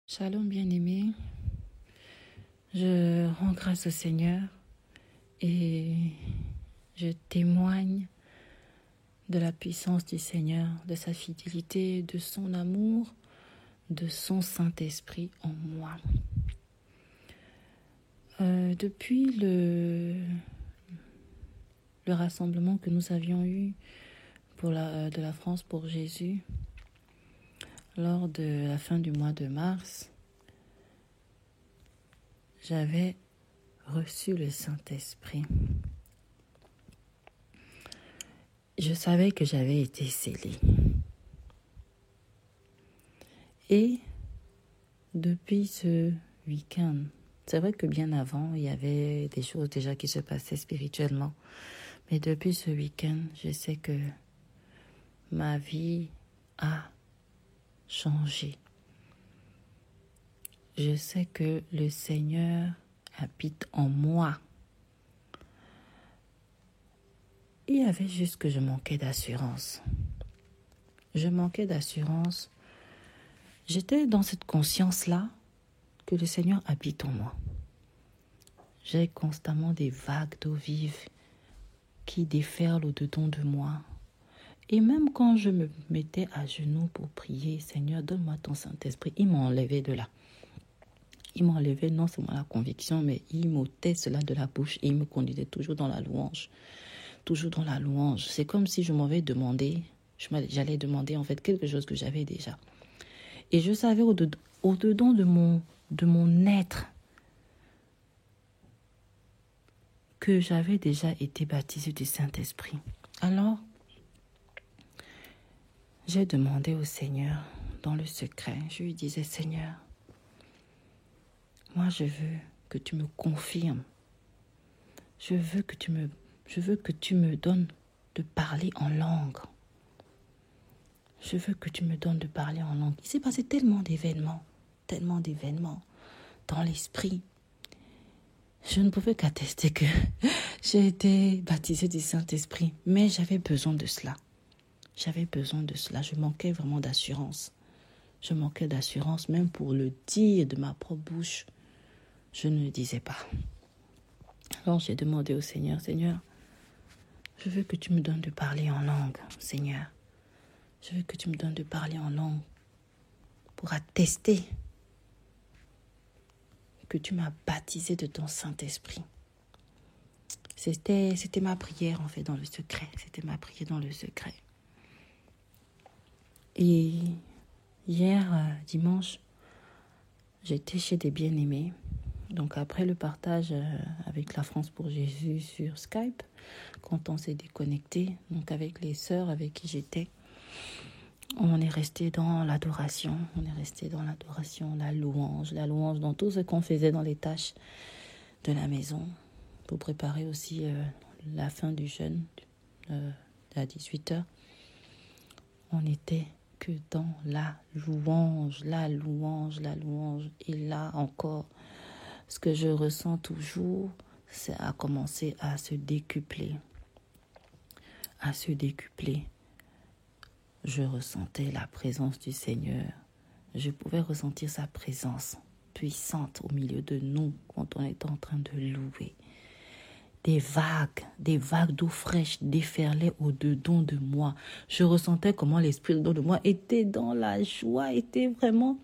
Shalom bien-aimé, je rends grâce au Seigneur et je témoigne de la puissance du Seigneur, de sa fidélité, de son amour, de son Saint-Esprit en moi. Depuis le rassemblement que nous avions eu de la France pour Jésus, lors de la fin du mois de mars, j'avais reçu le Saint-Esprit. Je savais que j'avais été scellée. Et depuis ce week-end, c'est vrai que bien avant, il y avait des choses déjà qui se passaient spirituellement. Mais depuis ce week-end, je sais que ma vie a changé. Je sais que le Seigneur habite en moi. Il y avait juste que je manquais d'assurance. Je manquais d'assurance. J'étais dans cette conscience-là que le Seigneur habite en moi. J'ai constamment des vagues d'eau vive qui déferlent au-dedans de moi. Et même quand je me mettais à genoux pour prier, Seigneur, donne-moi ton Saint-Esprit, il m'enlevait de là. Il m'enlevait non seulement la conviction, mais il m'ôtait cela de la bouche et il me conduisait toujours dans la louange. Toujours dans la louange. C'est comme si je m'avais demandé, j'allais demander en fait quelque chose que j'avais déjà. Et je savais au-dedans de mon être que j'avais déjà été baptisée du Saint-Esprit. Alors, j'ai demandé au Seigneur dans le secret. Je lui disais, Seigneur, moi je veux que tu me confirmes. Je veux que tu me donnes de parler en langue. Je veux que tu me donnes de parler en langue. Il s'est passé tellement d'événements dans l'esprit. Je ne pouvais qu'attester que j'ai été baptisée du Saint-Esprit, mais j'avais besoin de cela. Je manquais vraiment d'assurance. Je manquais d'assurance, même pour le dire de ma propre bouche. Je ne le disais pas. Alors j'ai demandé au Seigneur, Seigneur, je veux que tu me donnes de parler en langue, Seigneur. Je veux que tu me donnes de parler en langue pour attester que tu m'as baptisé de ton Saint-Esprit. C'était ma prière en fait dans le secret. C'était ma prière dans le secret. Et hier, dimanche, j'étais chez des bien-aimés. Donc après le partage avec la France pour Jésus sur Skype, quand on s'est déconnecté, donc avec les sœurs avec qui j'étais, on est resté dans l'adoration. La louange dans tout ce qu'on faisait dans les tâches de la maison pour préparer aussi la fin du jeûne à 18h. On était que dans la louange. Et là encore, ce que je ressens toujours, c'est à commencer à se décupler. Je ressentais la présence du Seigneur. Je pouvais ressentir sa présence puissante au milieu de nous quand on était en train de louer. Des vagues d'eau fraîche déferlaient au-dedans de moi. Je ressentais comment l'esprit au-dedans de moi était dans la joie, était vraiment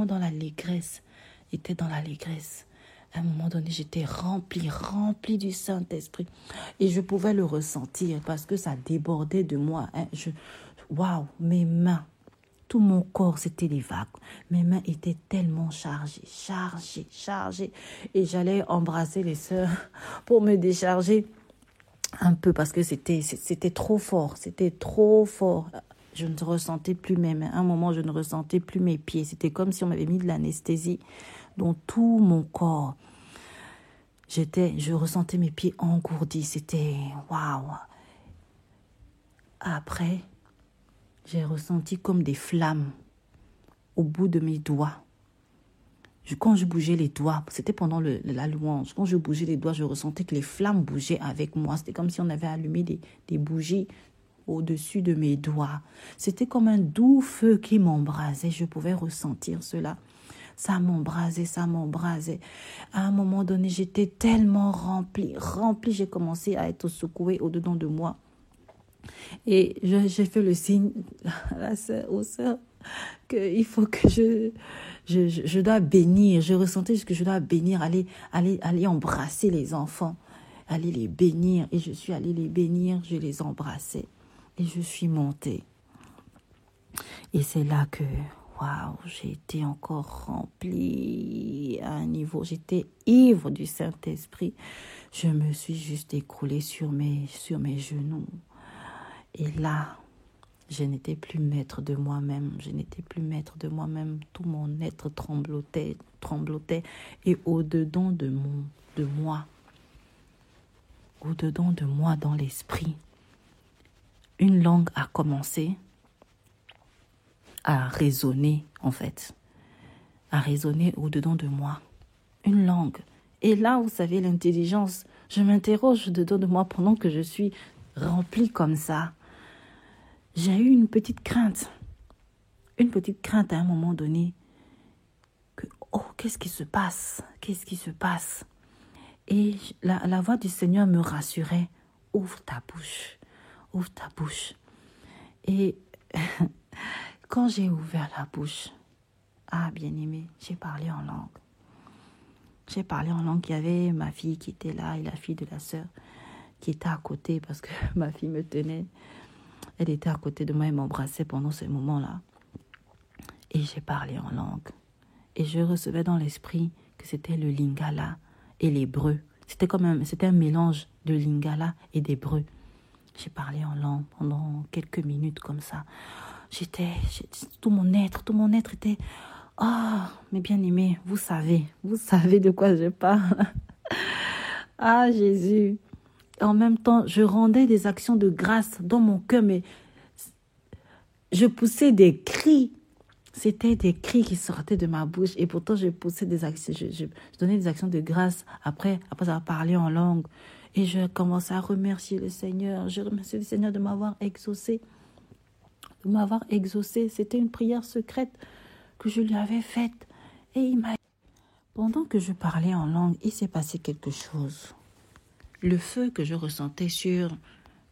dans l'allégresse. À un moment donné, j'étais remplie du Saint-Esprit. Et je pouvais le ressentir parce que ça débordait de moi. Waouh, mes mains, tout mon corps, c'était des vagues. Mes mains étaient tellement chargées. Et j'allais embrasser les sœurs pour me décharger un peu parce que c'était trop fort. Je ne ressentais plus mes mains. À un moment, je ne ressentais plus mes pieds. C'était comme si on m'avait mis de l'anesthésie dans tout mon corps. Je ressentais mes pieds engourdis. C'était waouh. Après, j'ai ressenti comme des flammes au bout de mes doigts. Quand je bougeais les doigts, c'était pendant la louange. Quand je bougeais les doigts, je ressentais que les flammes bougeaient avec moi. C'était comme si on avait allumé des bougies au-dessus de mes doigts. C'était comme un doux feu qui m'embrasait. Je pouvais ressentir cela. Ça m'embrasait, ça m'embrasait. À un moment donné, j'étais tellement remplie. J'ai commencé à être secouée au-dedans de moi. Et j'ai fait le signe aux sœurs qu'il faut que je dois bénir. Je ressentais que je dois bénir, aller embrasser les enfants, aller les bénir. Et je suis allée les bénir, je les embrassais. Et je suis montée. Et c'est là que, waouh, j'ai été encore remplie à un niveau. J'étais ivre du Saint-Esprit. Je me suis juste écroulée sur mes genoux. Et là, je n'étais plus maître de moi-même. Tout mon être tremblotait. Et au-dedans de moi, dans l'esprit, une langue a commencé à résonner, en fait. À résonner au-dedans de moi. Une langue. Et là, vous savez, l'intelligence, je m'interroge dedans de moi pendant que je suis remplie comme ça. J'ai eu une petite crainte à un moment donné que, qu'est-ce qui se passe? Et la voix du Seigneur me rassurait, ouvre ta bouche. Et quand j'ai ouvert la bouche, bien-aimé, j'ai parlé en langue. Il y avait ma fille qui était là et la fille de la sœur qui était à côté parce que ma fille me tenait. Elle était à côté de moi et m'embrassait pendant ce moment-là. Et j'ai parlé en langue. Et je recevais dans l'esprit que c'était le lingala et l'hébreu. C'était un mélange de lingala et d'hébreu. J'ai parlé en langue pendant quelques minutes comme ça. Tout mon être était... mes bien-aimés, vous savez de quoi je parle. Jésus. En même temps, je rendais des actions de grâce dans mon cœur, mais je poussais des cris. C'était des cris qui sortaient de ma bouche et pourtant je poussais des actions. Je donnais des actions de grâce après avoir parlé en langue. Et je commençais à remercier le Seigneur. Je remercie le Seigneur de m'avoir exaucé. C'était une prière secrète que je lui avais faite. Et pendant que je parlais en langue, il s'est passé quelque chose. Le feu que je ressentais sur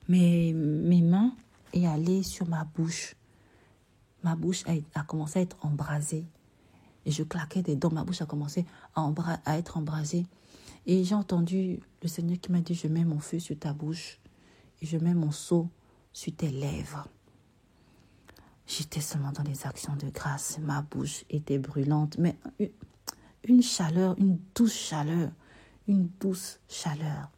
mes mains est allé sur ma bouche. Ma bouche a commencé à être embrasée. Et je claquais des dents. Ma bouche a commencé à être embrasée. Et j'ai entendu le Seigneur qui m'a dit, je mets mon feu sur ta bouche et je mets mon sceau sur tes lèvres. J'étais seulement dans les actions de grâce. Ma bouche était brûlante, mais une douce chaleur.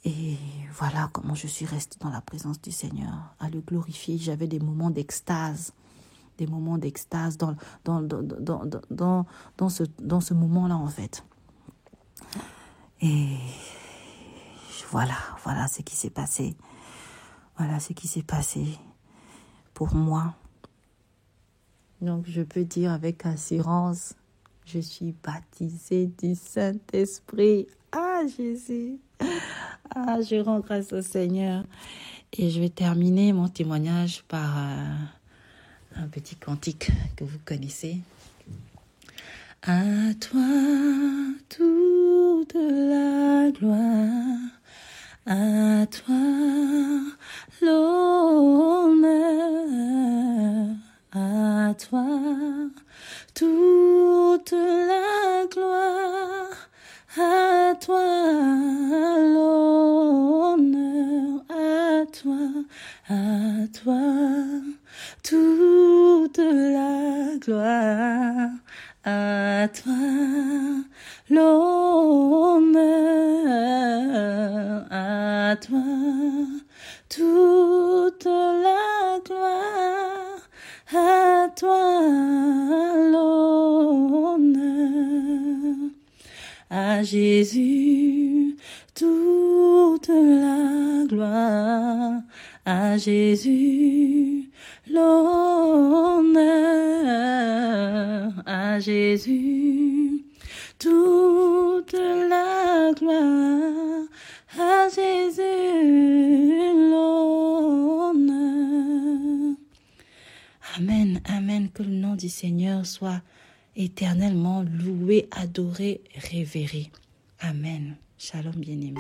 Et voilà comment je suis restée dans la présence du Seigneur, à le glorifier. J'avais des moments d'extase dans ce moment-là, en fait. Et voilà ce qui s'est passé. Voilà ce qui s'est passé pour moi. Donc, je peux dire avec assurance, je suis baptisée du Saint-Esprit. Jésus. Je rends grâce au Seigneur. Et je vais terminer mon témoignage par un petit cantique que vous connaissez. À toi toute la gloire, à toi l'honneur, à toi toute la gloire, à toi l'honneur, à toi toute la gloire, à toi l'honneur, à toi toute la gloire, à toi l'honneur, à Jésus toute la gloire, à Jésus l'honneur, à Jésus toute la gloire, à Jésus l'honneur. du Seigneur soit éternellement loué, adoré, révéré. Amen. Shalom bien-aimé.